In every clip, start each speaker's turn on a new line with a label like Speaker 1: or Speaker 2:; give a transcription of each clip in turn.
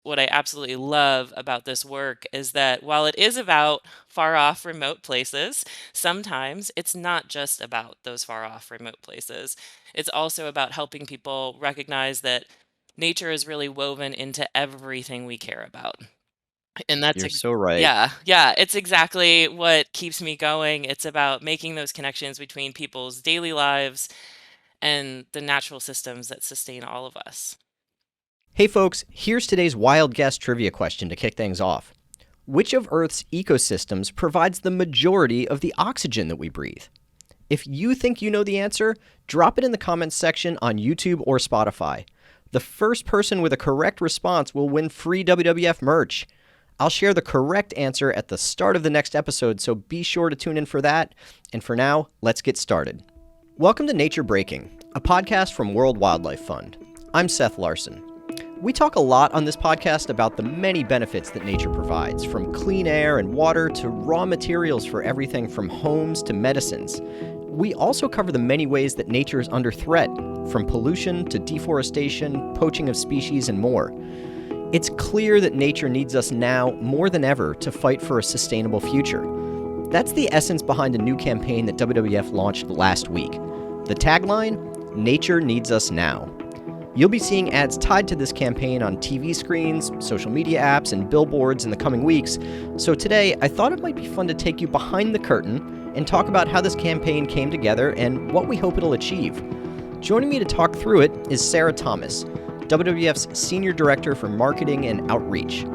Speaker 1: what I absolutely love about this work is that while it is about far off remote places, sometimes it's not just about those far off remote places. It's also about helping people recognize that nature is really woven into everything we care about. And
Speaker 2: You're so right.
Speaker 1: yeah, it's exactly what keeps me going. It's about making those connections between people's daily lives and the natural systems that sustain all of us.
Speaker 2: Hey, folks, here's today's wild guess trivia question to kick things off. Which of Earth's ecosystems provides the majority of the oxygen that we breathe? If you think you know the answer, drop it in the comments section on YouTube or Spotify. The first person with a correct response will win free WWF merch. I'll share the correct answer at the start of the next episode, so be sure to tune in for that. And for now, let's get started. Welcome to Nature Breaking, a podcast from World Wildlife Fund. I'm Seth Larson. We talk a lot on this podcast about the many benefits that nature provides, from clean air and water to raw materials for everything from homes to medicines. We also cover the many ways that nature is under threat, from pollution to deforestation, poaching of species, and more. It's clear that nature needs us now more than ever to fight for a sustainable future. That's the essence behind a new campaign that WWF launched last week. The tagline, Nature Needs Us Now. You'll be seeing ads tied to this campaign on TV screens, social media apps, and billboards in the coming weeks. So today, I thought it might be fun to take you behind the curtain and talk about how this campaign came together and what we hope it'll achieve. Joining me to talk through it is Sara Thomas, WWF's Senior Director for Marketing and Outreach.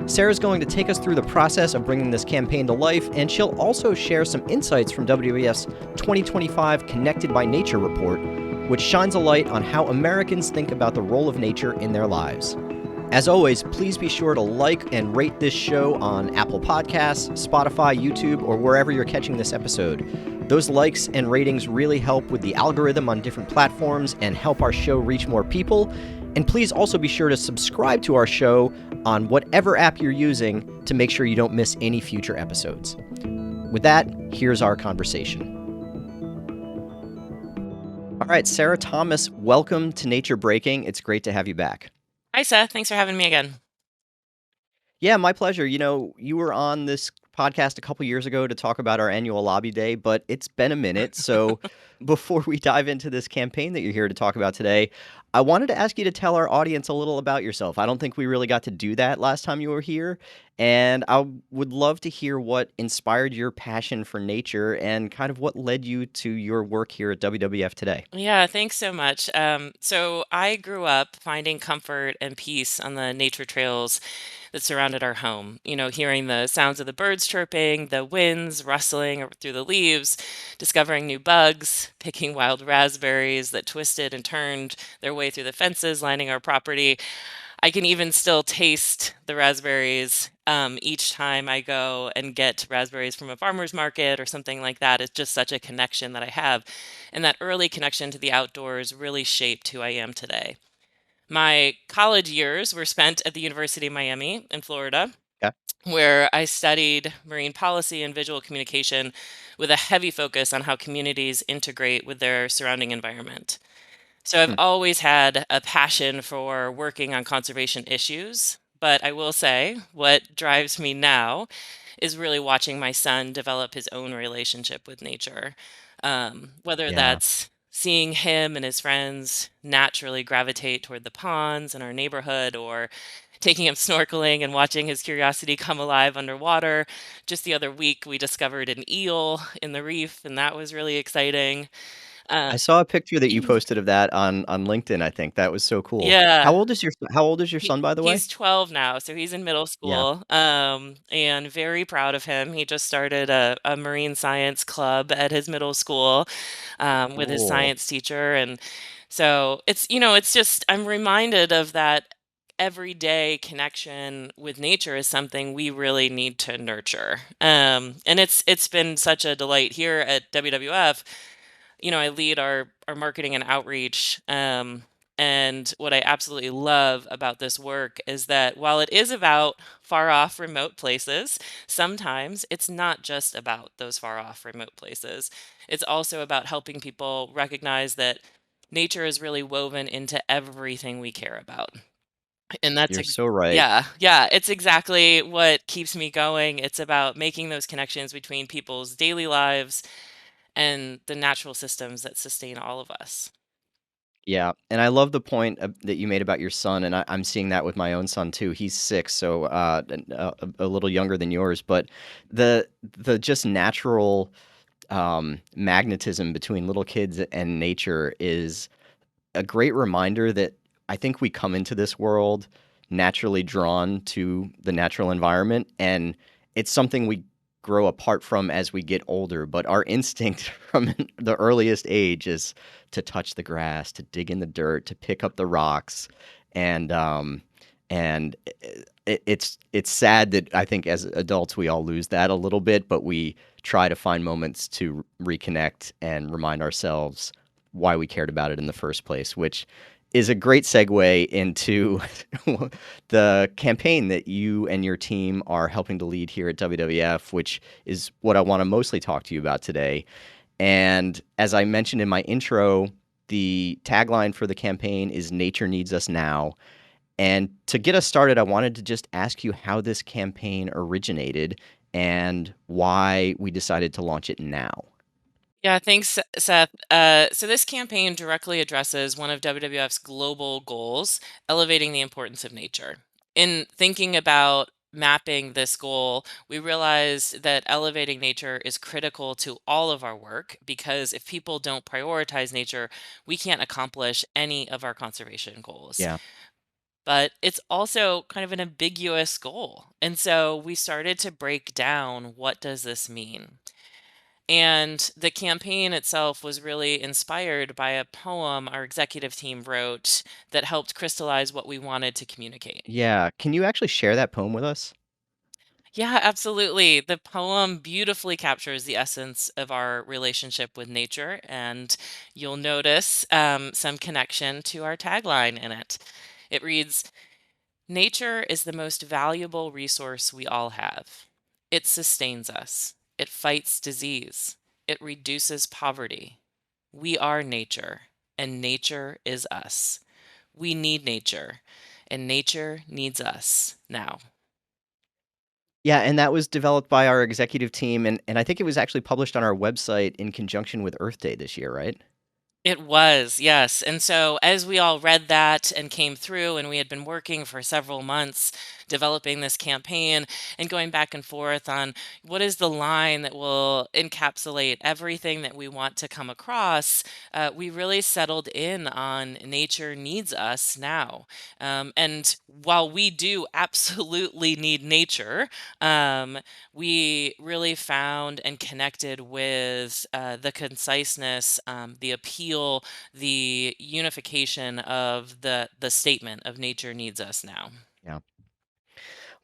Speaker 2: Sara's going to take us through the process of bringing this campaign to life, and she'll also share some insights from WWF's 2025 Connected by Nature report, which shines a light on how Americans think about the role of nature in their lives. As always, please be sure to like and rate this show on Apple Podcasts, Spotify, YouTube, or wherever you're catching this episode. Those likes and ratings really help with the algorithm on different platforms and help our show reach more people. And please also be sure to subscribe to our show on whatever app you're using to make sure you don't miss any future episodes. With that, here's our conversation. All right, Sara Thomas, welcome to Nature Breaking. It's great to have you back.
Speaker 1: Hi, Seth. Thanks for having me again.
Speaker 2: Yeah, my pleasure. You know, you were on this podcast a couple years ago to talk about our annual lobby day, but it's been a minute. So before we dive into this campaign that you're here to talk about today, I wanted to ask you to tell our audience a little about yourself. I don't think we really got to do that last time you were here. And I would love to hear what inspired your passion for nature and kind of what led you to your work here at WWF today.
Speaker 1: Yeah, thanks so much. So I grew up finding comfort and peace on the nature trails that surrounded our home. Hearing the sounds of the birds chirping, the winds rustling through the leaves, discovering new bugs, picking wild raspberries that twisted and turned their way through the fences lining our property. I can even still taste the raspberries each time I go and get raspberries from a farmer's market or something like that. It's just such a connection that I have. And that early connection to the outdoors really shaped who I am today. My college years were spent at the University of Miami in Florida,
Speaker 2: Yeah.
Speaker 1: where I studied marine policy and visual communication with a heavy focus on how communities integrate with their surrounding environment. So I've
Speaker 2: Hmm.
Speaker 1: always had a passion for working on conservation issues, but I will say what drives me now is really watching my son develop his own relationship with nature. Whether
Speaker 2: Yeah.
Speaker 1: that's seeing him and his friends naturally gravitate toward the ponds in our neighborhood or taking him snorkeling and watching his curiosity come alive underwater. Just the other week, we discovered an eel in the reef, and that was really exciting. Uh,
Speaker 2: I saw a picture that you posted of that on LinkedIn, I think. That was so cool.
Speaker 1: yeah.
Speaker 2: How old is your
Speaker 1: He
Speaker 2: son, by the way?
Speaker 1: he's 12 now, so he's in middle
Speaker 2: Yeah.
Speaker 1: school, and very proud of him. He just started a marine science club at his middle school, with his
Speaker 2: Cool.
Speaker 1: science teacher, and so it's just I'm reminded of that everyday connection with nature is something we really need to nurture. And it's been such a delight here at WWF. I lead our marketing and outreach. And what I absolutely love about this work is that while it is about far off remote places, sometimes it's not just about those far off remote places. It's also about helping people recognize that nature is really woven into everything we care about. And that's
Speaker 2: You're so right.
Speaker 1: yeah, yeah, it's exactly what keeps me going. It's about making those connections between people's daily lives and the natural systems that sustain all of us.
Speaker 2: Yeah, and I love the point that you made about your son, and I'm seeing that with my own son too. He's 6, so a little younger than yours, but the just natural magnetism between little kids and nature is a great reminder that I think we come into this world naturally drawn to the natural environment, and it's something we grow apart from as we get older. But our instinct from the earliest age is to touch the grass, to dig in the dirt, to pick up the rocks, and and it's sad that I think as adults we all lose that a little bit, but we try to find moments to reconnect and remind ourselves why we cared about it in the first place, which is a great segue into the campaign that you and your team are helping to lead here at WWF, which is what I want to mostly talk to you about today. And as I mentioned in my intro, the tagline for the campaign is Nature Needs Us Now. And to get us started, I wanted to just ask you how this campaign originated and why we decided to launch it now.
Speaker 1: Yeah, thanks, Seth. So this campaign directly addresses one of WWF's global goals, elevating the importance of nature. In thinking about mapping this goal, we realized that elevating nature is critical to all of our work because if people don't prioritize nature, we can't accomplish any of our conservation goals.
Speaker 2: Yeah.
Speaker 1: But it's also kind of an ambiguous goal. And so we started to break down, what does this mean? And the campaign itself was really inspired by a poem our executive team wrote that helped crystallize what we wanted to communicate.
Speaker 2: Yeah. Can you actually share that poem with us?
Speaker 1: Yeah, absolutely. The poem beautifully captures the essence of our relationship with nature, and you'll notice some connection to our tagline in it. It reads, nature is the most valuable resource we all have. It sustains us. It fights disease. It reduces poverty. We are nature, and nature is us. We need nature, and nature needs us now.
Speaker 2: Yeah, and that was developed by our executive team, and I think it was actually published on our website in conjunction with Earth Day this year, right?
Speaker 1: It was, yes. And so as we all read that and came through, and we had been working for several months developing this campaign and going back and forth on what is the line that will encapsulate everything that we want to come across, we really settled in on nature needs us now. And while we do absolutely need nature, um, we really found and connected with the conciseness, the appeal, the unification of the statement of nature needs us now.
Speaker 2: Yeah.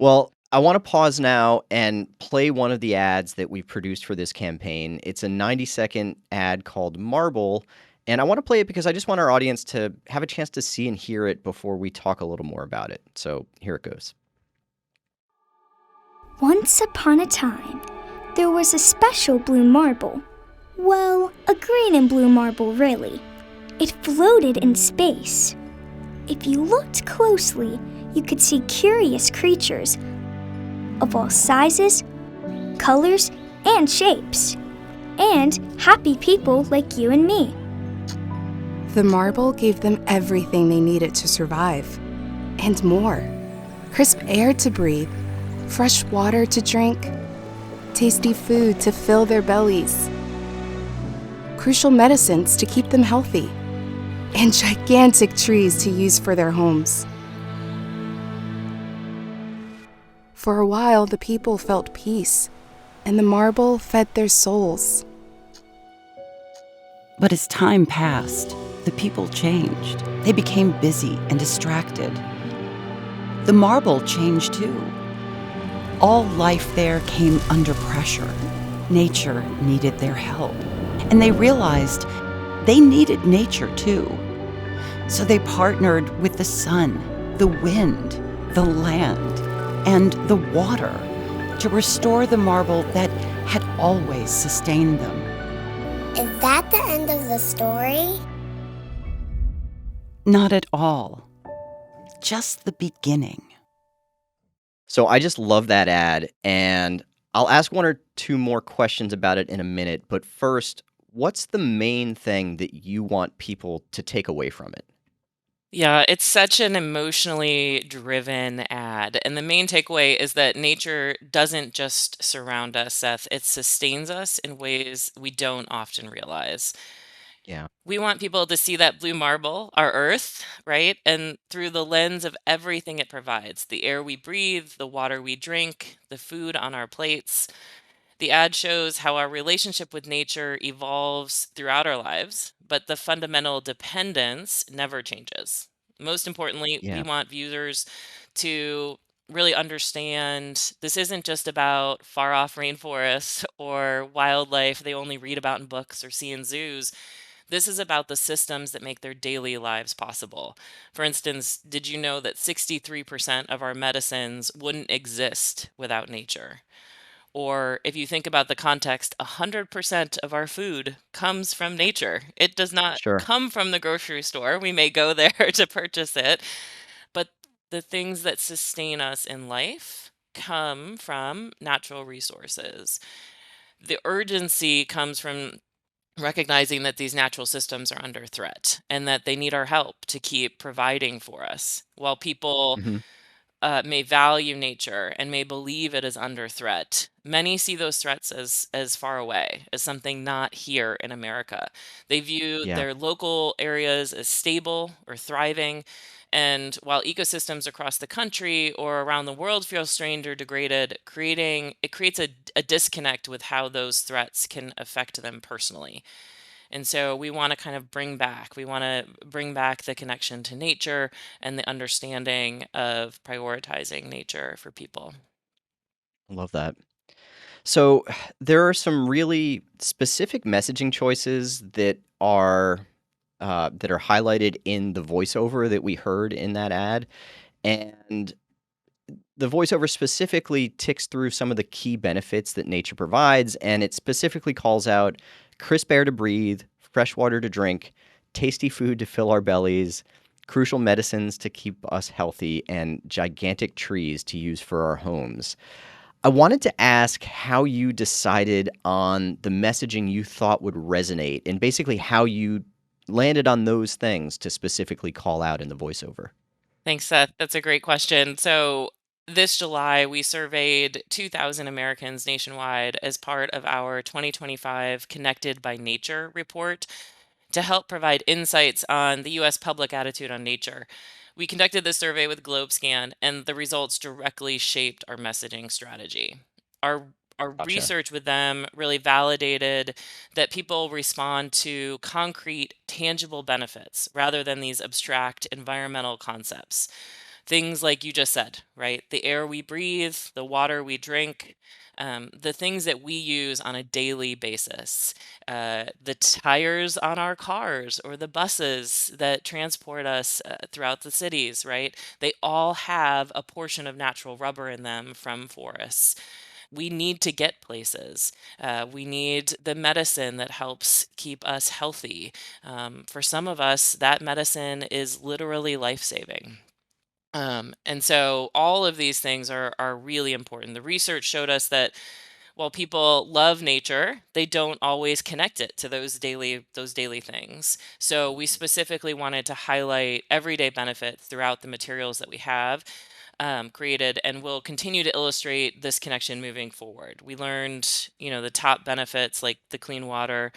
Speaker 2: Well, I want to pause now and play one of the ads that we've produced for this campaign. It's a 90-second ad called Marble, and I want to play it because I just want our audience to have a chance to see and hear it before we talk a little more about it. So here it goes.
Speaker 3: Once upon a time, there was a special blue marble. Well, a green and blue marble, really. It floated in space. If you looked closely, you could see curious creatures of all sizes, colors, and shapes. And happy people like you and me.
Speaker 4: The marble gave them everything they needed to survive, and more. Crisp air to breathe, fresh water to drink, tasty food to fill their bellies, crucial medicines to keep them healthy, and gigantic trees to use for their homes. For a while, the people felt peace, and the marble fed their souls.
Speaker 5: But as time passed, the people changed. They became busy and distracted. The marble changed too. All life there came under pressure. Nature needed their help. And they realized they needed nature too. So they partnered with the sun, the wind, the land, and the water to restore the marble that had always sustained them.
Speaker 6: Is that the end of the story?
Speaker 5: Not at all. just the beginning.
Speaker 2: So I just love that ad, and I'll ask one or two more questions about it in a minute. But first, what's the main thing that you want people to take away from it?
Speaker 1: Yeah, it's such an emotionally driven ad. And the main takeaway is that nature doesn't just surround us, Seth, it sustains us in ways we don't often realize.
Speaker 2: Yeah,
Speaker 1: We want people to see that blue marble, our earth, right? And through the lens of everything it provides, the air we breathe, the water we drink, the food on our plates. The ad shows how our relationship with nature evolves throughout our lives, but the fundamental dependence never changes. Most importantly, we
Speaker 2: yeah,
Speaker 1: want viewers to really understand this isn't just about far off rainforests or wildlife they only read about in books or see in zoos. This is about the systems that make their daily lives possible. For instance, did you know that 63% of our medicines wouldn't exist without nature? Or if you think about the context, 100% of our food comes from nature. It does not
Speaker 2: sure.
Speaker 1: come from the grocery store. We may go there to purchase it, but the things that sustain us in life come from natural resources. The urgency comes from recognizing that these natural systems are under threat and that they need our help to keep providing for us. While people
Speaker 2: Hmm.
Speaker 1: may value nature and may believe it is under threat, many see those threats as far away, as something not here in America. They view
Speaker 2: Yeah.
Speaker 1: their local areas as stable or thriving. And while ecosystems across the country or around the world feel strained or degraded, it creates a disconnect with how those threats can affect them personally. And so we want to kind of we want to bring back the connection to nature and the understanding of prioritizing nature for people.
Speaker 2: I love that. So there are some really specific messaging choices that are highlighted in the voiceover that we heard in that ad, and the voiceover specifically ticks through some of the key benefits that nature provides, and it specifically calls out crisp air to breathe, fresh water to drink, tasty food to fill our bellies, crucial medicines to keep us healthy, and gigantic trees to use for our homes. I wanted to ask how you decided on the messaging you thought would resonate and basically how you landed on those things to specifically call out in the voiceover.
Speaker 1: Thanks, Seth. That's a great question. So, this July, we surveyed 2,000 Americans nationwide as part of our 2025 Connected by Nature report to help provide insights on the US public attitude on nature. We conducted this survey with GlobeScan, and the results directly shaped our messaging strategy. Our our
Speaker 2: Gotcha.
Speaker 1: research with them really validated that people respond to concrete, tangible benefits rather than these abstract environmental concepts. Things like you just said, right? The air we breathe, the water we drink, the things that we use on a daily basis, the tires on our cars or the buses that transport us throughout the cities, right? They all have a portion of natural rubber in them from forests. We need to get places. We need the medicine that helps keep us healthy. For some of us, that medicine is literally life saving. And so all of these things are really important. The research showed us that while people love nature, they don't always connect it to those daily things. So we specifically wanted to highlight everyday benefits throughout the materials that we have created, and will continue to illustrate this connection moving forward. We learned, the top benefits like the clean water,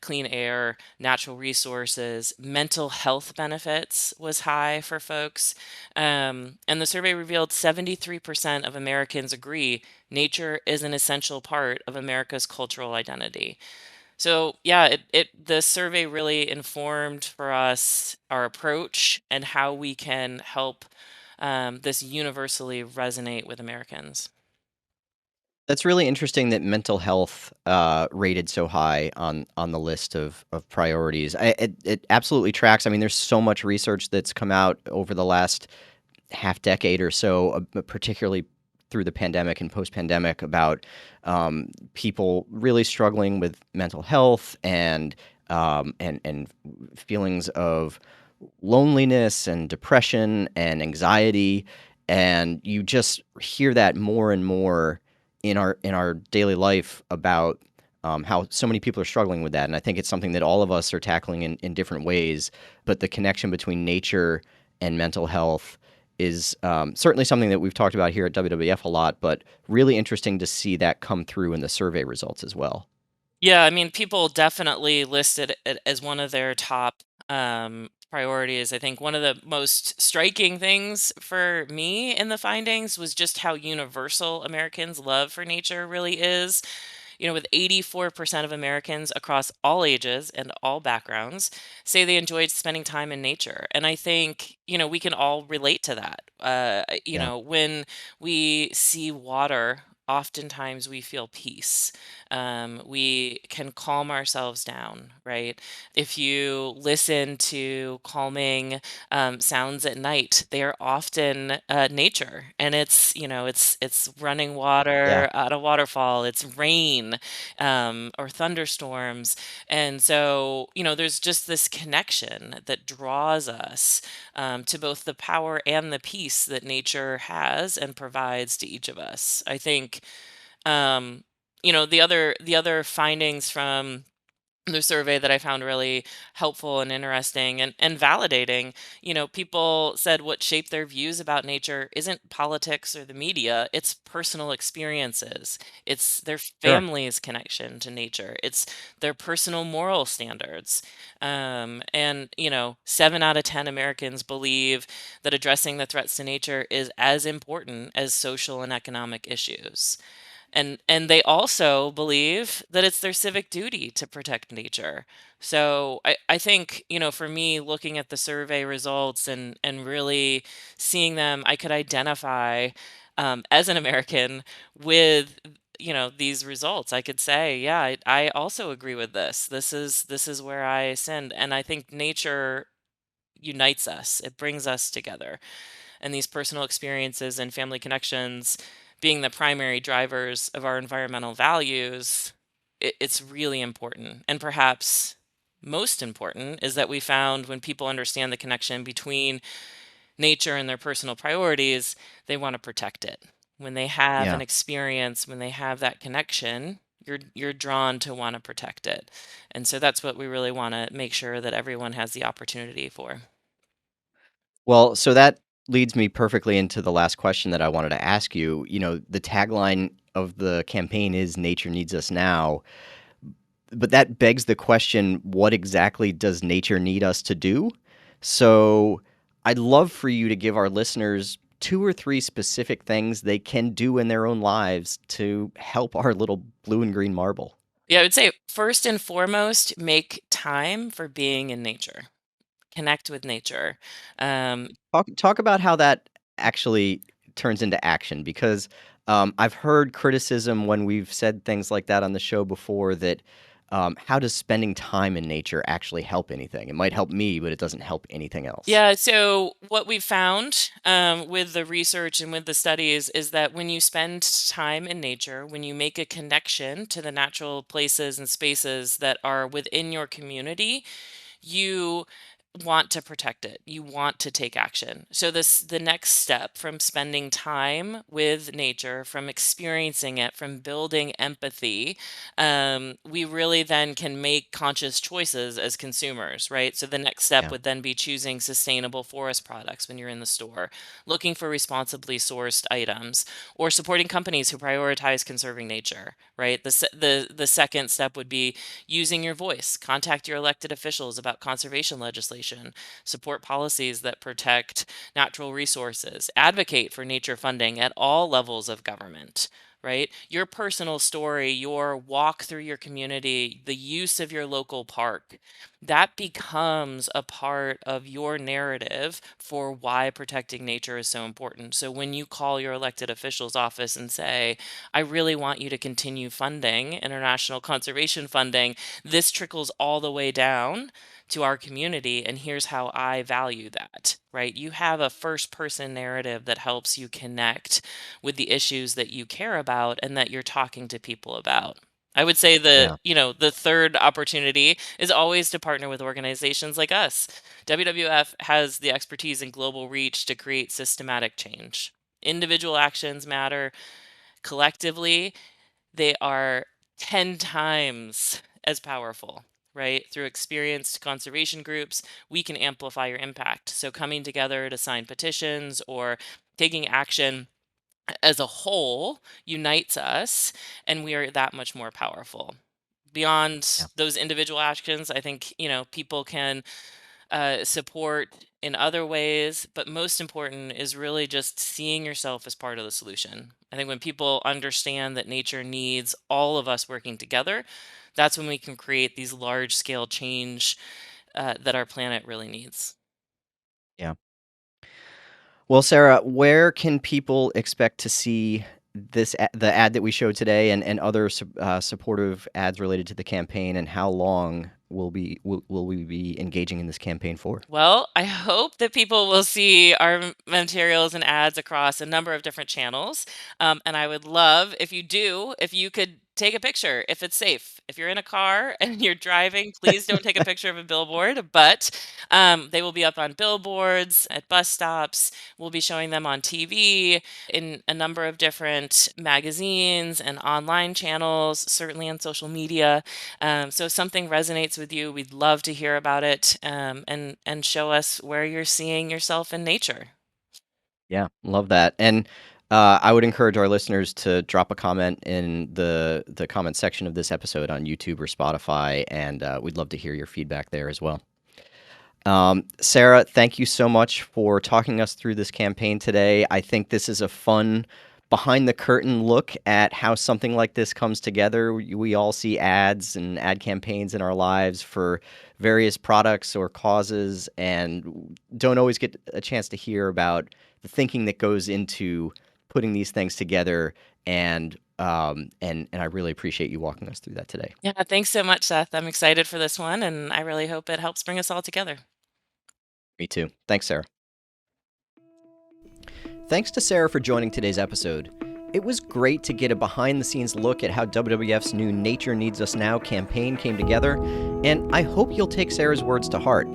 Speaker 1: clean air, natural resources, mental health benefits was high for folks. And the survey revealed 73% of Americans agree nature is an essential part of America's cultural identity. So yeah, the survey really informed for us our approach and how we can help this universally resonate with Americans.
Speaker 2: That's really interesting that mental health rated so high on the list of priorities. It absolutely tracks. I mean, there's so much research that's come out over the last half decade or so, particularly through the pandemic and post-pandemic, about people really struggling with mental health and feelings of loneliness and depression and anxiety, and you just hear that more and more in our daily life about how so many people are struggling with that. And I think it's something that all of us are tackling in different ways. But the connection between nature and mental health is certainly something that we've talked about here at WWF a lot, but really interesting to see that come through in the survey results as well.
Speaker 1: Yeah, I mean, people definitely listed it as one of their top priorities. I think one of the most striking things for me in the findings was just how universal Americans' love for nature really is. With 84% of Americans across all ages and all backgrounds say they enjoyed spending time in nature. And I think, we can all relate to that.
Speaker 2: Yeah.
Speaker 1: When we see water, oftentimes we feel peace. We can calm ourselves down, right? If you listen to calming sounds at night, they are often nature, and it's running
Speaker 2: Yeah.
Speaker 1: water at a waterfall, it's rain, or thunderstorms, and so there's just this connection that draws us to both the power and the peace that nature has and provides to each of us. I think the other findings from the survey that I found really helpful and interesting and validating. People said what shaped their views about nature isn't politics or the media, it's personal experiences. It's their
Speaker 2: Sure.
Speaker 1: family's connection to nature. It's their personal moral standards. And 7 out of 10 Americans believe that addressing the threats to nature is as important as social and economic issues. And they also believe that it's their civic duty to protect nature. So I think, for me, looking at the survey results and really seeing them, I could identify as an American with these results. I could say, yeah, I also agree with this. This is where I stand. And I think nature unites us. It brings us together, and these personal experiences and family connections being the primary drivers of our environmental values, it's really important. And perhaps most important is that we found when people understand the connection between nature and their personal priorities, they want to protect it. When they have an
Speaker 2: Yeah.
Speaker 1: experience, when they have that connection, you're drawn to want to protect it. And so that's what we really want to make sure that everyone has the opportunity for.
Speaker 2: Well, so that leads me perfectly into the last question that I wanted to ask you. The tagline of the campaign is "Nature needs us now," but that begs the question, what exactly does nature need us to do? So, I'd love for you to give our listeners 2 or 3 specific things they can do in their own lives to help our little blue and green marble.
Speaker 1: Yeah, I would say first and foremost, make time for being in nature. Connect with nature. Um,
Speaker 2: Talk about how that actually turns into action because, I've heard criticism when we've said things like that on the show before that, how does spending time in nature actually help anything? It might help me, but it doesn't help anything else.
Speaker 1: yeah, so what we found with the research and with the studies is that when you spend time in nature, when you make a connection to the natural places and spaces that are within your community, you want to protect it. You want to take action. So the next step from spending time with nature, from experiencing it, from building empathy, we really then can make conscious choices as consumers, right? So the next step
Speaker 2: Yeah,
Speaker 1: would then be choosing sustainable forest products when you're in the store, looking for responsibly sourced items, or supporting companies who prioritize conserving nature, right? The second step would be using your voice. Contact your elected officials about conservation legislation. Support policies that protect natural resources. Advocate for nature funding at all levels of government. Right? Your personal story, your walk through your community, the use of your local park, that becomes a part of your narrative for why protecting nature is so important. So when you call your elected officials office and say, I really want you to continue funding international conservation funding, this trickles all the way down to our community, and here's how I value that, right? You have a first person narrative that helps you connect with the issues that you care about and that you're talking to people about. I would say
Speaker 2: Yeah.
Speaker 1: the third opportunity is always to partner with organizations like us. WWF has the expertise and global reach to create systematic change. Individual actions matter. Collectively, they are 10 times as powerful, right? Through experienced conservation groups, we can amplify your impact. So coming together to sign petitions or taking action as a whole unites us, and we are that much more powerful. Beyond
Speaker 2: Yeah.
Speaker 1: those individual actions, I think, people can support in other ways, but most important is really just seeing yourself as part of the solution. I think when people understand that nature needs all of us working together, that's when we can create these large scale change that our planet really needs.
Speaker 2: Yeah. Well, Sarah, where can people expect to see the ad that we showed today, and other supportive ads related to the campaign, and how long will we be engaging in this campaign for?
Speaker 1: Well, I hope that people will see our materials and ads across a number of different channels. And I would love if you do, if you could take a picture, if it's safe. If you're in a car and you're driving, please don't take a picture of a billboard. But they will be up on billboards, at bus stops. We'll be showing them on TV, in a number of different magazines and online channels, certainly on social media. So if something resonates with you, we'd love to hear about it, and show us where you're seeing yourself in nature.
Speaker 2: Yeah, love that. And I would encourage our listeners to drop a comment in the comment section of this episode on YouTube or Spotify, and we'd love to hear your feedback there as well. Sarah, thank you so much for talking us through this campaign today. I think this is a fun behind the curtain look at how something like this comes together. We all see ads and ad campaigns in our lives for various products or causes, and don't always get a chance to hear about the thinking that goes into putting these things together. And I really appreciate you walking us through that today.
Speaker 1: Yeah, thanks so much, Seth. I'm excited for this one, and I really hope it helps bring us all together.
Speaker 2: Me too. Thanks, Sarah. Thanks to Sarah for joining today's episode. It was great to get a behind-the-scenes look at how WWF's new Nature Needs Us Now campaign came together, and I hope you'll take Sarah's words to heart.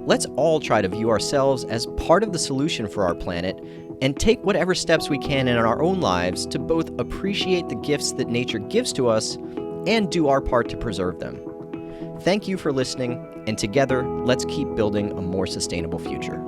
Speaker 2: Let's all try to view ourselves as part of the solution for our planet and take whatever steps we can in our own lives to both appreciate the gifts that nature gives to us and do our part to preserve them. Thank you for listening, and together, let's keep building a more sustainable future.